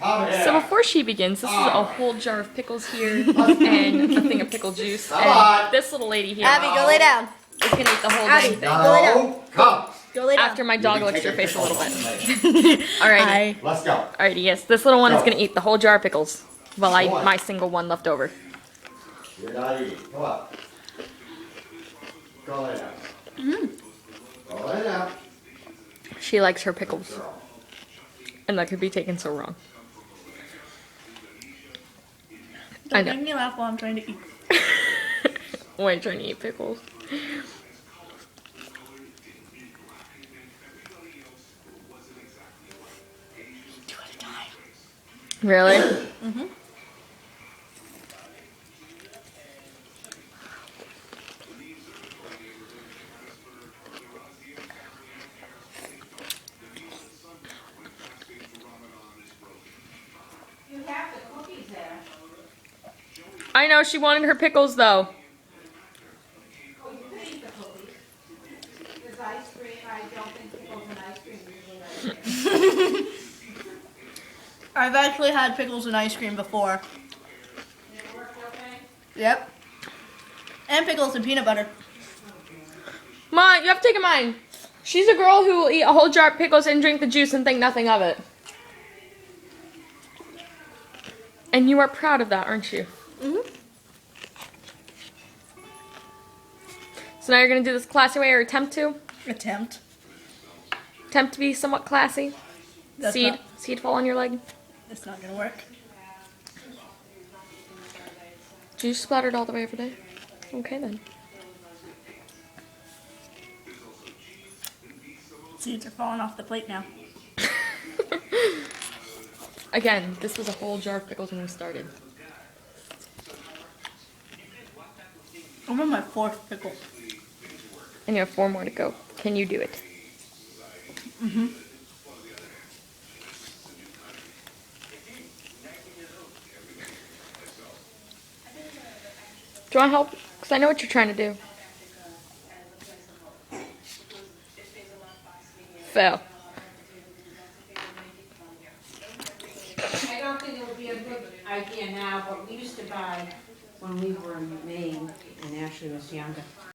So before she begins, this is a whole jar of pickles here and a thing of pickle juice. And this little lady here Abby, go lay down. is gonna eat the whole Abby, thing. go lay down. Come. Go lay down. After my dog licks her face a little bit. Alrighty. Hi. Let's go. Alrighty, yes. This little one is gonna eat the whole jar of pickles while I eat my single one left over. You're not eating. Come on. Go lay down. Go lay down. She likes her pickles. And that could be taken so wrong. I know. Don't make me laugh while I'm trying to eat. Why are you trying to eat pickles? Two at a time. Really? Mm-hmm. You have the cookies there. I know, she wanted her pickles though. Oh, you can eat the cookies. There's ice cream. I don't think pickles and ice cream usually right there. I've actually had pickles and ice cream before. It worked okay? Yep. And pickles and peanut butter. Ma, you have to take a mine. She's a girl who will eat a whole jar of pickles and drink the juice and think nothing of it. And you are proud of that, aren't you? Mm-hmm. So now you're going to do this classy way, or attempt to? Attempt. Attempt to be somewhat classy. That's Seed. not- Seed fall on your leg. It's not gonna work. Juice splattered all the way over there. Okay then. Seeds are falling off the plate now. Again, this was a whole jar of pickles when we started. I'm on my fourth pickle. And you have 4 more to go. Can you do it? Mm-hmm. Do you want help? Because I know what you're trying to do. Fail. I don't think it would be a good idea now, but we used to buy when we were in Maine and Ashley was younger.